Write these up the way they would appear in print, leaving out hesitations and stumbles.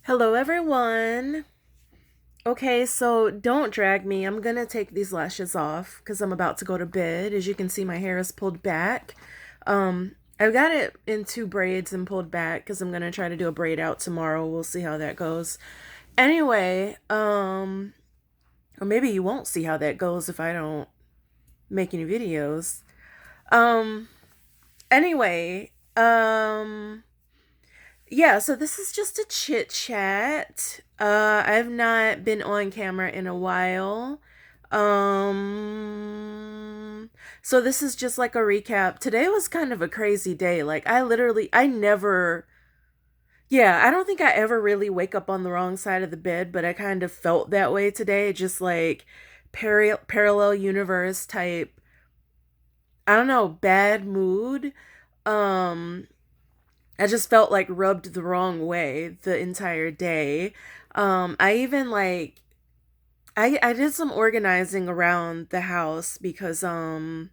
Hello, everyone. Okay, so don't drag me. I'm gonna take these lashes off because I'm about to go to bed. As you can see, my hair is pulled back. I've got it in two braids and pulled back because I'm gonna try to do a braid out tomorrow. We'll see how that goes. Anyway, or maybe you won't see how that goes if I don't make any videos. Um, anyway, yeah, so this is just a chit chat. I've not been on camera in a while. So this is just like a recap. Today was kind of a crazy day. Like I never, yeah, I don't think I ever really wake up on the wrong side of the bed, but I kind of felt that way today. Just like parallel universe type, I don't know, bad mood. Um, I just felt like rubbed the wrong way the entire day. I even like I did some organizing around the house because yeah,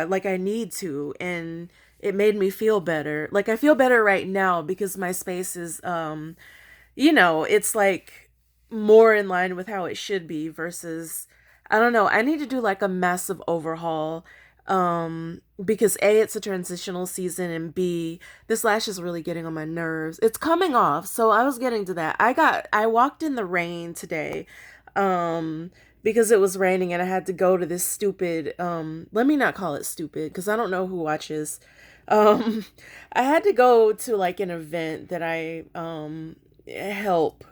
like I need to, and it made me feel better. Like I feel better right now because my space is it's like more in line with how it should be versus I don't know, I need to do like a massive overhaul because A, it's a transitional season, and B, this lash is really getting on my nerves. It's coming off, so I was getting to that. I walked in the rain today um because it was raining and I had to go to this stupid let me not call it stupid because I don't know who watches. um I had to go to like an event that I help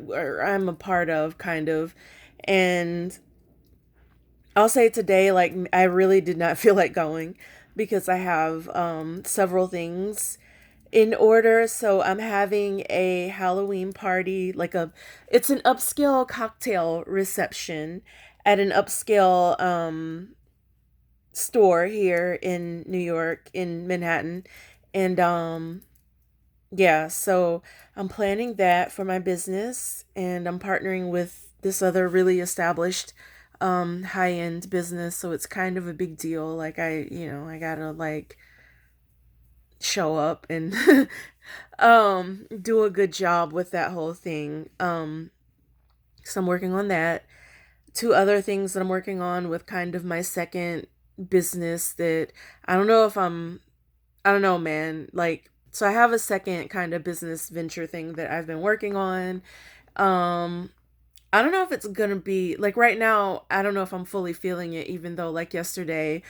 or I'm a part of kind of, and I'll say today like I really did not feel like going because I have several things in order. So I'm having a Halloween party, like it's an upscale cocktail reception at an upscale store here in New York in Manhattan. And yeah, so I'm planning that for my business, and I'm partnering with this other really established high-end business, so it's kind of a big deal. Like I gotta like show up and do a good job with that whole thing. So I'm working on that. Two other things that I'm working on with kind of my second business that I don't know if I don't know, man. Like, so I have a second kind of business venture thing that I've been working on. Um, I don't know if it's gonna be like right now, I don't know if I'm fully feeling it, even though like yesterday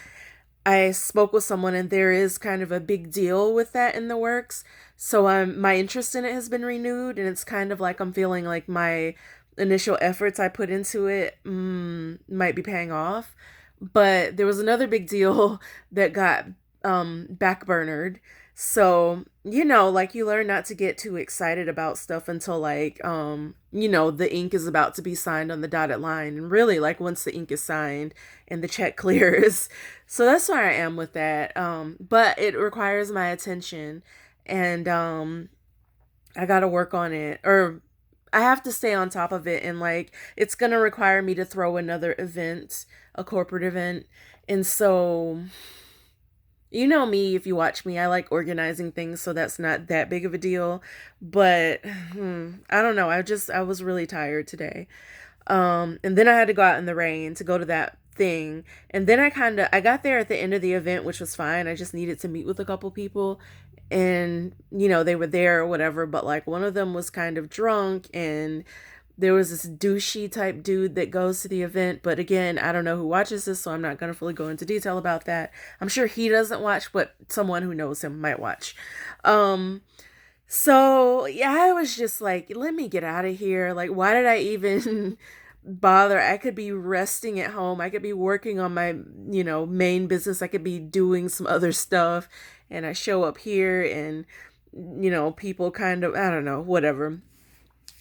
I spoke with someone and there is kind of a big deal with that in the works. So my interest in it has been renewed, and it's kind of like I'm feeling like my initial efforts I put into it might be paying off. But there was another big deal that got backburnered. So, like you learn not to get too excited about stuff until like the ink is about to be signed on the dotted line. And really like once the ink is signed and the check clears. So that's where I am with that. But it requires my attention, and I got to work on it, or I have to stay on top of it, and like it's going to require me to throw another event, a corporate event. And so you know me, if you watch me, I like organizing things, so that's not that big of a deal. But I don't know. I was really tired today. And then I had to go out in the rain to go to that thing. And then I got there at the end of the event, which was fine. I just needed to meet with a couple people, and they were there or whatever, but like one of them was kind of drunk, and there was this douchey type dude that goes to the event. But again, I don't know who watches this, so I'm not going to fully go into detail about that. I'm sure he doesn't watch, but someone who knows him might watch. Um, so yeah, I was just like, let me get out of here. Like, why did I even bother? I could be resting at home. I could be working on my, main business. I could be doing some other stuff. And I show up here and, people kind of, I don't know, whatever.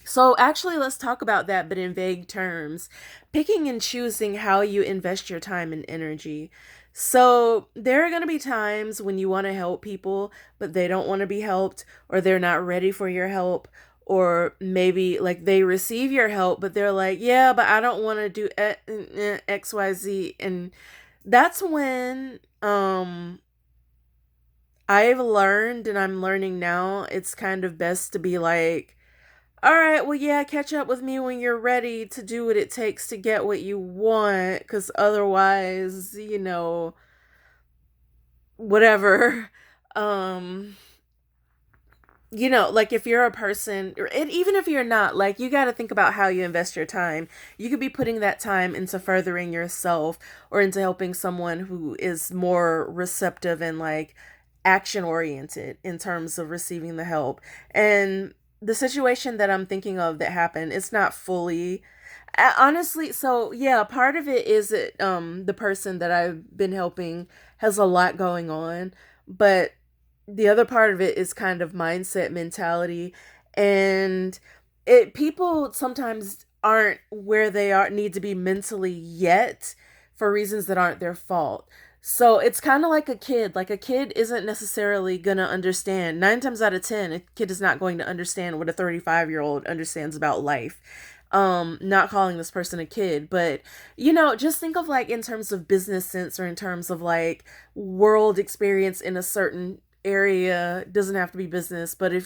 So, actually, let's talk about that, but in vague terms. Picking and choosing how you invest your time and energy. So, there are going to be times when you want to help people, but they don't want to be helped, or they're not ready for your help, or maybe like they receive your help, but they're like, yeah, but I don't want to do XYZ. And that's when I've learned and I'm learning now, it's kind of best to be like, all right, well, yeah, catch up with me when you're ready to do what it takes to get what you want, because otherwise, whatever. Um, like if you're a person, and even if you're not, like you got to think about how you invest your time. You could be putting that time into furthering yourself or into helping someone who is more receptive and like action oriented in terms of receiving the help. And the situation that I'm thinking of that happened, it's not fully honestly, so yeah, part of it is that the person that I've been helping has a lot going on, but the other part of it is kind of mindset mentality, and it people sometimes aren't where they are need to be mentally yet for reasons that aren't their fault. So it's kind of like a kid. Like a kid isn't necessarily gonna understand. 9 times out of 10, a kid is not going to understand what a 35-year-old understands about life. Not calling this person a kid, but just think of like in terms of business sense or in terms of like world experience in a certain area. Doesn't have to be business, but if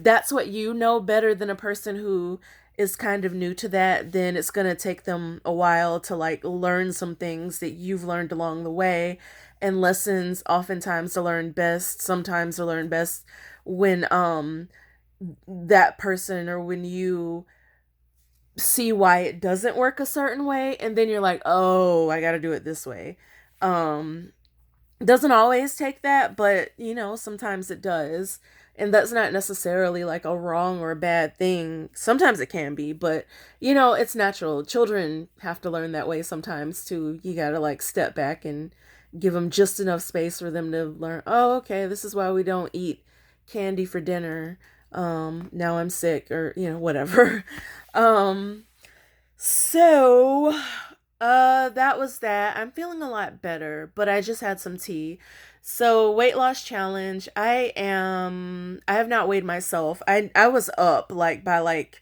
that's what you know better than a person who is kind of new to that, then it's going to take them a while to like learn some things that you've learned along the way. And lessons oftentimes are learned best, sometimes are learned best when that person or when you see why it doesn't work a certain way, and then you're like, oh, I got to do it this way. um doesn't always take that, but sometimes it does. And that's not necessarily like a wrong or a bad thing. Sometimes it can be, but it's natural. Children have to learn that way sometimes too. You got to like step back and give them just enough space for them to learn, oh, okay, this is why we don't eat candy for dinner. Now I'm sick, or whatever. um so, that was that. I'm feeling a lot better, but I just had some tea. So, weight loss challenge. I have not weighed myself. I was up like by like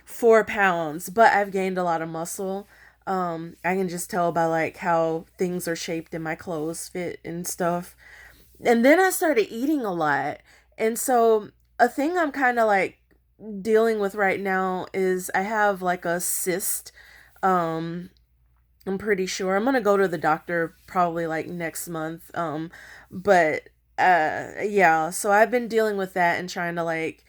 4 pounds, but I've gained a lot of muscle. I can just tell by like how things are shaped in my clothes fit and stuff. And then I started eating a lot. And so, a thing I'm kind of like dealing with right now is I have like a cyst. Um, I'm pretty sure I'm gonna go to the doctor probably like next month. But yeah, so I've been dealing with that and trying to like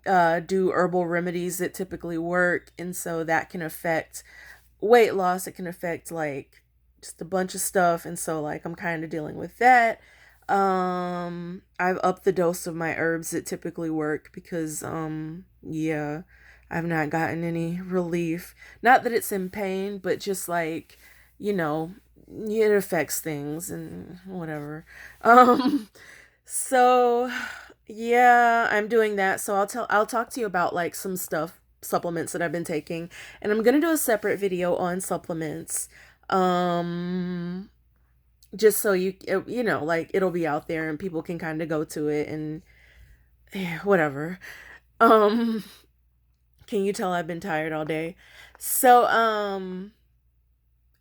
do herbal remedies that typically work, and so that can affect weight loss. It can affect like just a bunch of stuff, and so like I'm kind of dealing with that. I've upped the dose of my herbs that typically work because yeah, I've not gotten any relief. Not that it's in pain, but just like, you know, it affects things and whatever. Um so yeah, I'm doing that. So I'll talk to you about like some stuff supplements that I've been taking, and I'm going to do a separate video on supplements. Um just so like it'll be out there and people can kind of go to it and whatever. Um can you tell I've been tired all day? So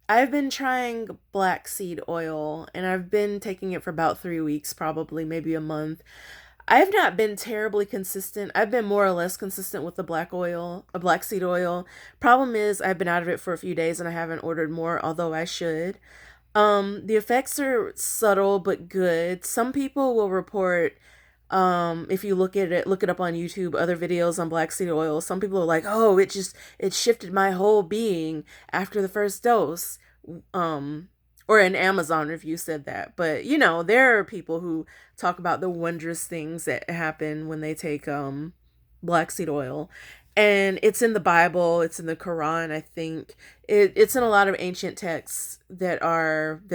I've been trying black seed oil, and I've been taking it for about 3 weeks, probably maybe a month. I've not been terribly consistent. I've been more or less consistent with the black seed oil. Problem is I've been out of it for a few days and I haven't ordered more, although I should. The effects are subtle but good. Some people will report, if you look it up on YouTube, other videos on black seed oil. Some people are like, "Oh, it shifted my whole being after the first dose." Um, or an Amazon review said that. But there are people who talk about the wondrous things that happen when they take black seed oil. And it's in the Bible, it's in the Quran, I think. It's in a lot of ancient texts that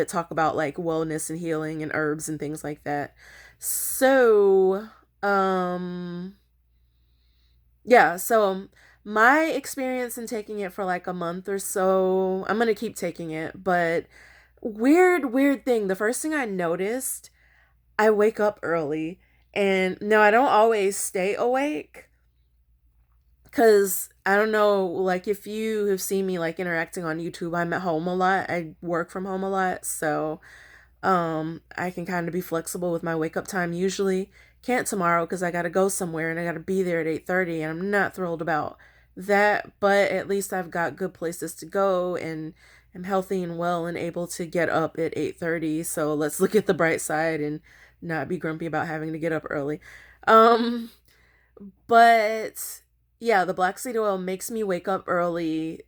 talk about like wellness and healing and herbs and things like that. So, yeah, so my experience in taking it for like a month or so, I'm gonna keep taking it, but weird thing. The first thing I noticed, I wake up early, and no, I don't always stay awake. Cause I don't know, like if you have seen me like interacting on YouTube, I'm at home a lot. I work from home a lot, so I can kind of be flexible with my wake up time usually. Can't tomorrow because I got to go somewhere and I got to be there at 8:30 and I'm not thrilled about that, but at least I've got good places to go and am healthy and well and able to get up at 8:30. So let's look at the bright side and not be grumpy about having to get up early. Um but yeah, the black seed oil makes me wake up early.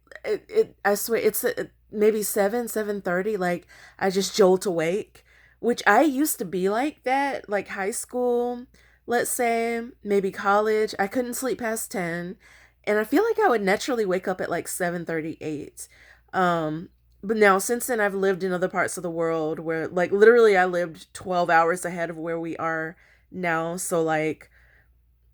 I swear it's maybe 7:30. Like I just jolt awake, which I used to be like that, like high school, let's say, maybe college. I couldn't sleep past 10, and I feel like I would naturally wake up at like 7:38. Um but now since then I've lived in other parts of the world where like literally I lived 12 hours ahead of where we are now. So like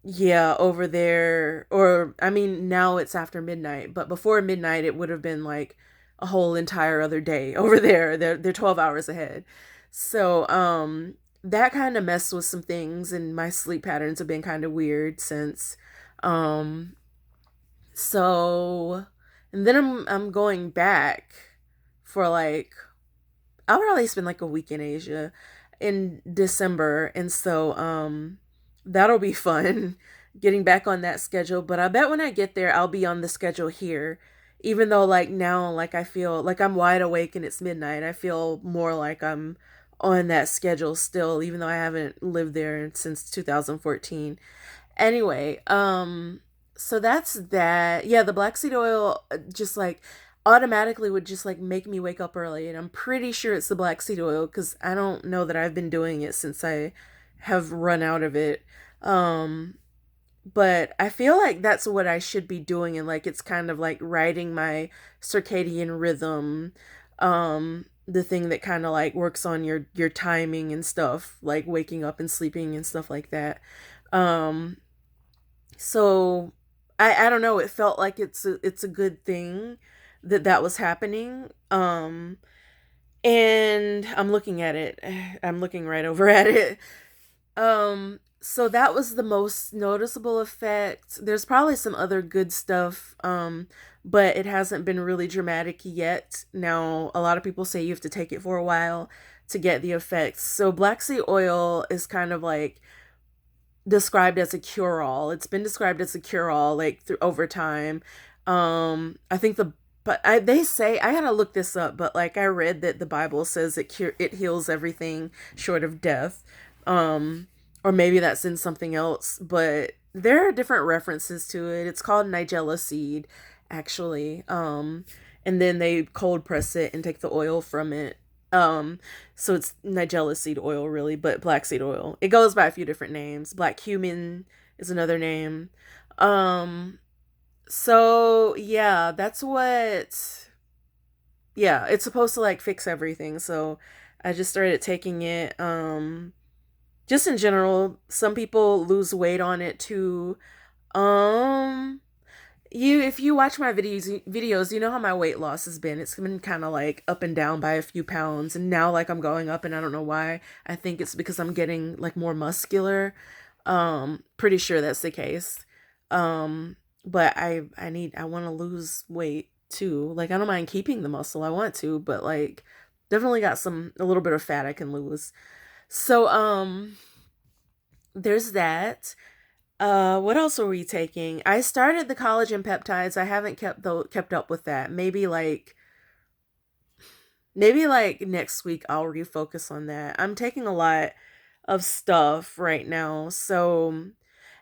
yeah, over there, or I mean, now it's after midnight, but before midnight, it would have been like a whole entire other day over there. They're 12 hours ahead. So, that kind of messed with some things, and my sleep patterns have been kind of weird since. Um, so, and then I'm going back for like I'll probably spend like a week in Asia in December, and so that'll be fun getting back on that schedule. But I bet when I get there, I'll be on the schedule here. Even though like now, like I feel like I'm wide awake and it's midnight, I feel more like I'm on that schedule still, even though I haven't lived there since 2014. Anyway, so that's that. Yeah, the black seed oil just like automatically would just like make me wake up early, and I'm pretty sure it's the black seed oil because I don't know that I've been doing it since I have run out of it. Um, but I feel like that's what I should be doing, and like it's kind of like riding my circadian rhythm. The thing that kind of like works on your timing and stuff, like waking up and sleeping and stuff like that. Um, so I don't know, it felt like it's a good thing that that was happening. And I'm looking at it. I'm looking right over at it. So that was the most noticeable effect. There's probably some other good stuff, but it hasn't been really dramatic yet. Now, a lot of people say you have to take it for a while to get the effects. So black seed oil is kind of like described as a cure-all. It's been described as a cure-all like through over time. I think they say I gotta look this up, but like I read that the Bible says it heals everything short of death. Um, or maybe that's in something else, but there are different references to it. It's called Nigella seed, actually. And then they cold press it and take the oil from it. Um, so it's Nigella seed oil, really, but black seed oil. It goes by a few different names. Black cumin is another name. Um, so yeah, that's what. Yeah, it's supposed to like fix everything. So I just started taking it. Just in general, some people lose weight on it too. Um, if you watch my videos, you know how my weight loss has been. It's been kind of like up and down by a few pounds, and now like I'm going up, and I don't know why. I think it's because I'm getting like more muscular. Pretty sure that's the case. But I want to lose weight too. Like I don't mind keeping the muscle. I want to, but like definitely got a little bit of fat I can lose. So there's that. What else are we taking? I started the collagen peptides. I haven't kept up with that. Maybe like next week I'll refocus on that. I'm taking a lot of stuff right now. So,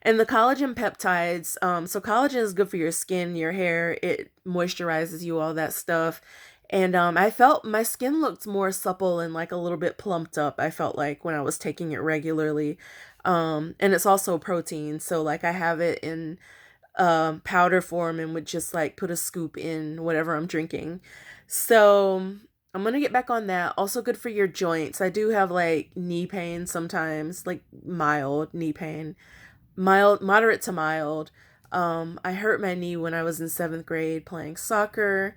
and the collagen peptides, so collagen is good for your skin, your hair, it moisturizes you, all that stuff. And I felt my skin looked more supple and like a little bit plumped up, I felt like when I was taking it regularly. And it's also protein, so like I have it in powder form and would just like put a scoop in whatever I'm drinking. So I'm gonna get back on that. Also good for your joints. I do have like knee pain sometimes, like mild knee pain, mild, moderate to mild. I hurt my knee when I was in seventh grade playing soccer.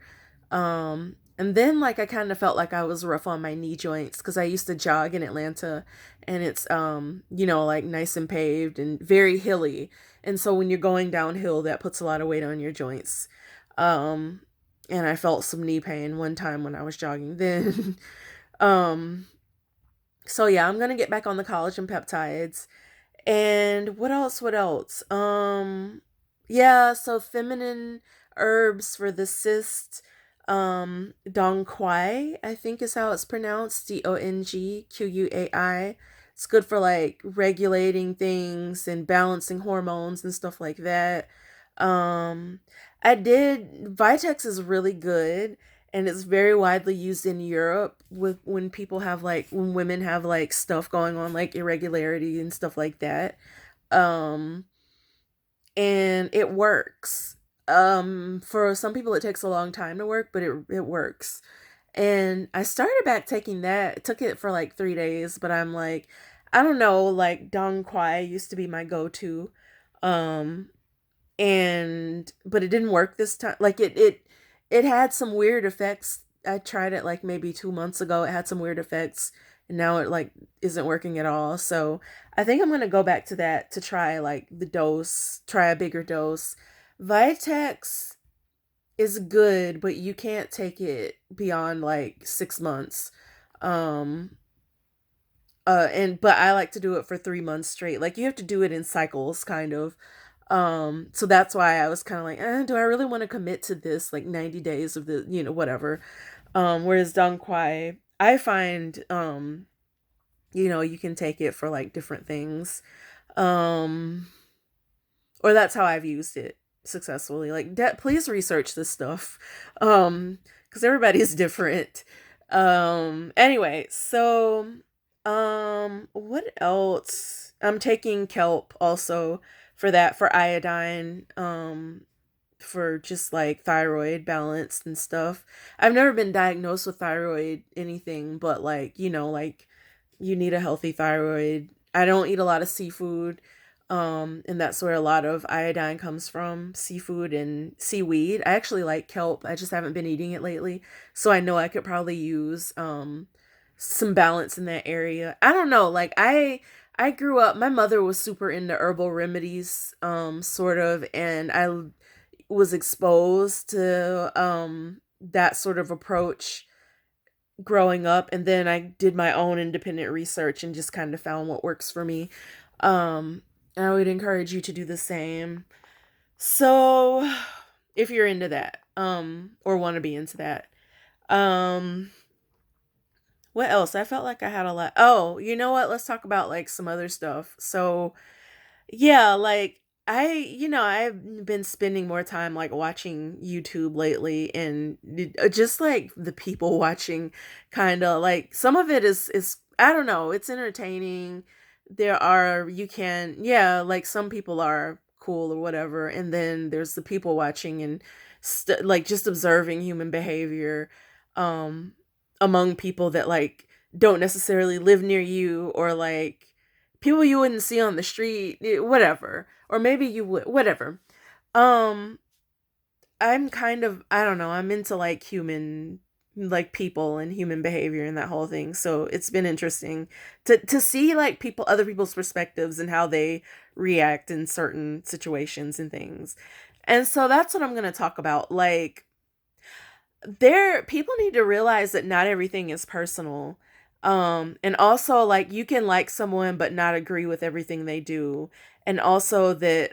And then like I kind of felt like I was rough on my knee joints because I used to jog in Atlanta, and it's like nice and paved and very hilly. And so when you're going downhill, that puts a lot of weight on your joints. Um, and I felt some knee pain one time when I was jogging then. um, So yeah, I'm gonna get back on the collagen peptides. And what else? What else? Yeah, so feminine herbs for the cyst. Dong Quai, I think is how it's pronounced. DONGQUAI. It's good for like regulating things and balancing hormones and stuff like that. Um, I did Vitex is really good and it's very widely used in Europe with when people have like when women have like stuff going on like irregularity and stuff like that. Um and it works. For some people it takes a long time to work, but it works. And I started back taking that. Took it for like 3 days, but I'm like I don't know, like Dong Quai used to be my go-to. Um and but it didn't work this time. Like it had some weird effects. I tried it like maybe 2 months ago. It had some weird effects and now it like isn't working at all. So I think I'm gonna go back to that to try like the dose, try a bigger dose. Vitex is good, but you can't take it beyond like 6 months. um and but I like to do it for 3 months straight. Like you have to do it in cycles, kind of. So that's why I was kind of like, do I really want to commit to this like 90 days of the, whatever. Whereas Dong Quai, I find, you can take it for like different things. Um, or that's how I've used it successfully. Like, please research this stuff, because everybody's different. Anyway, so, what else? I'm taking kelp also for that, for iodine, for just like thyroid balance and stuff. I've never been diagnosed with thyroid anything, but like, like you need a healthy thyroid. I don't eat a lot of seafood. And that's where a lot of iodine comes from, seafood and seaweed. I actually like kelp. I just haven't been eating it lately. So I know I could probably use some balance in that area. I don't know. Like I grew up, my mother was super into herbal remedies, sort of, and I was exposed to that sort of approach growing up, and then I did my own independent research and just kind of found what works for me. And I would encourage you to do the same. So, if you're into that, or want to be into that, um, what else? I felt like I had a lot. Oh, you know what? Let's talk about like some other stuff. So, yeah, like I've been spending more time like watching YouTube lately, and just like the people watching, kind of like some of it is I don't know, it's entertaining. There are you can yeah, like some people are cool or whatever, and then there's the people watching and like just observing human behavior um among people that like don't necessarily live near you, or like people you wouldn't see on the street, whatever, or maybe you would, whatever. um I'm kind of, I don't know, I'm into like human, like people and human behavior and that whole thing. So it's been interesting to see like people, other people's perspectives and how they react in certain situations and things. And so that's what I'm going to talk about. Like, there people need to realize that not everything is personal. And also like you can like someone but not agree with everything they do. And also that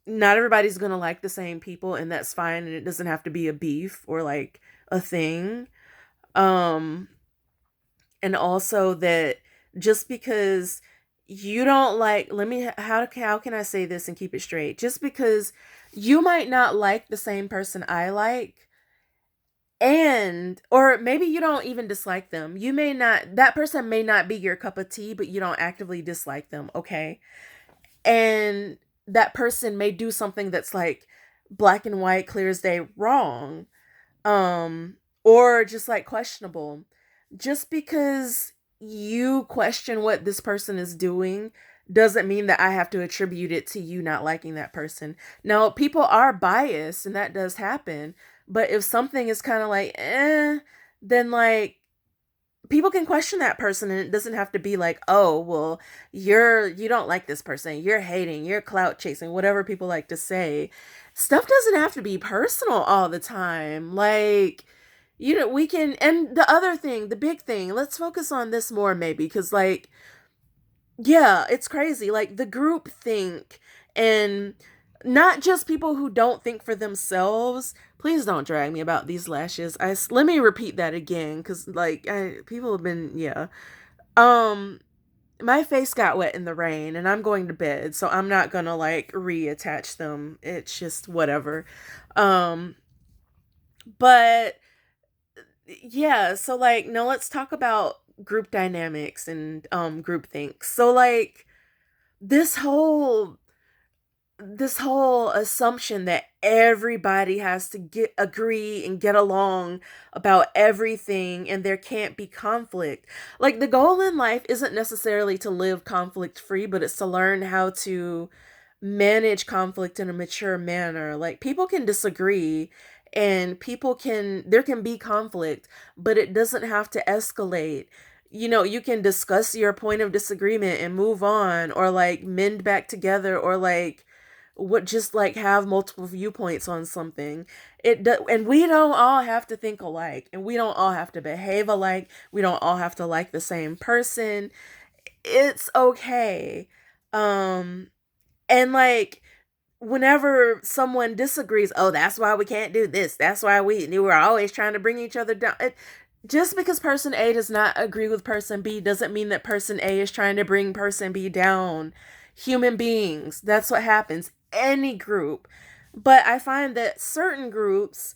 not everybody's gonna like the same people, and that's fine, and it doesn't have to be a beef or like a thing. Um, and also that just because you don't like, let me, how can I say this and keep it straight? Just because you might not like the same person I like, and or maybe you don't even dislike them. You may not, that person may not be your cup of tea, but you don't actively dislike them, okay? And that person may do something that's like black and white, clear as day wrong, um or just like questionable. Just because you question what this person is doing doesn't mean that I have to attribute it to you not liking that person. Now, people are biased and that does happen, but if something is kind of like then like people can question that person, and it doesn't have to be like, oh well, you don't like this person, you're hating, you're clout chasing, whatever people like to say. Stuff doesn't have to be personal all the time. Like, We can, and the other thing, the big thing, let's focus on this more maybe, because, like, yeah, it's crazy. Like, the group think, and not just people who don't think for themselves. Please don't drag me about these lashes. Let me repeat that again, because, like, people have been, yeah. Um, my face got wet in the rain, and I'm going to bed, so I'm not gonna, like, reattach them. It's just whatever. Um, but yeah, so, like, no, let's talk about group dynamics and group think. So, like, this whole this whole assumption that everybody has to get agree and get along about everything and there can't be conflict. Like, the goal in life isn't necessarily to live conflict free, but it's to learn how to manage conflict in a mature manner. Like, people can disagree, and there can be conflict, but it doesn't have to escalate. You can discuss your point of disagreement and move on, or, like, mend back together, or, like, what just, like, have multiple viewpoints on something. And we don't all have to think alike, and we don't all have to behave alike. We don't all have to like the same person. It's okay. um and, like, whenever someone disagrees, oh, that's why we can't do this, that's why we're always trying to bring each other down. Just because person A does not agree with person B doesn't mean that person A is trying to bring person B down. Human beings, that's what happens. Any group. But I find that certain groups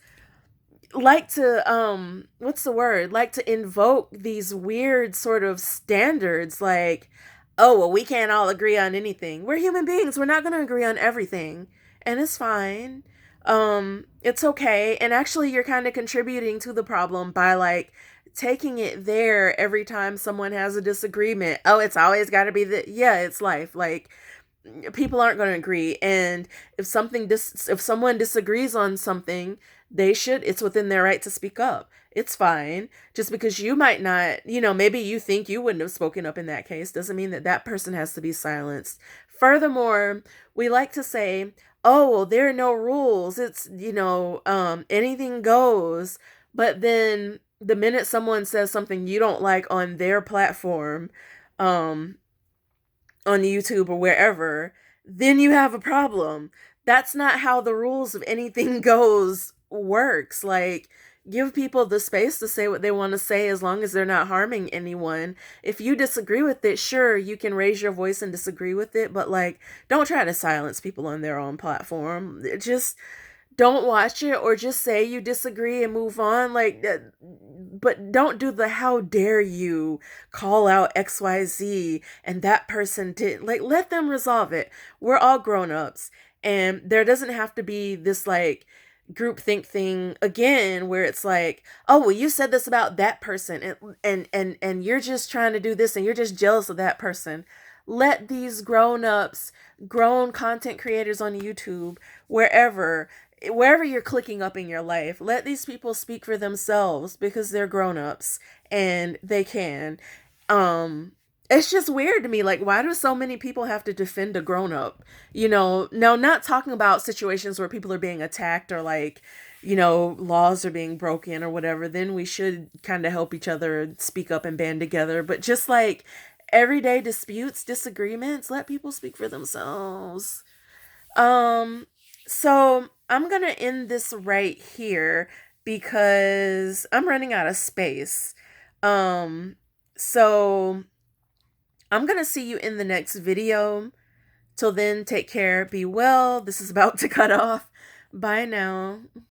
like to, what's the word? Like to invoke these weird sort of standards, like, oh, well, we can't all agree on anything. We're human beings. We're not going to agree on everything. And it's fine. It's okay. And actually, you're kind of contributing to the problem by, like, taking it there every time someone has a disagreement. Oh, it's always got to be yeah, it's life. Like, people aren't going to agree, and if someone disagrees on something, it's within their right to speak up. It's fine. Just because you might not, maybe you think you wouldn't have spoken up in that case, doesn't mean that that person has to be silenced. Furthermore, we like to say, oh, well, there are no rules, it's, anything goes. But then the minute someone says something you don't like on their platform, um on YouTube or wherever, then you have a problem. That's not how the rules of anything goes works. Like, give people the space to say what they want to say as long as they're not harming anyone. If you disagree with it, sure, you can raise your voice and disagree with it, but, like, don't try to silence people on their own platform. Just don't watch it, or just say you disagree and move on. Like, but don't do the how dare you call out XYZ and that person did. Like, let them resolve it. We're all grown-ups, and there doesn't have to be this, like, group think thing again where it's like, oh, well, you said this about that person, and you're just trying to do this, and you're just jealous of that person. Let these grown-ups, grown content creators on YouTube, wherever you're clicking up in your life, let these people speak for themselves, because they're grown-ups and they can. It's just weird to me, like, why do so many people have to defend a grown-up? Now, not talking about situations where people are being attacked, or, like, laws are being broken or whatever. Then we should kind of help each other speak up and band together. But just, like, everyday disputes, disagreements, let people speak for themselves. um so I'm gonna end this right here, because I'm running out of space. um so I'm gonna see you in the next video. Till then, take care, be well. This is about to cut off. Bye now.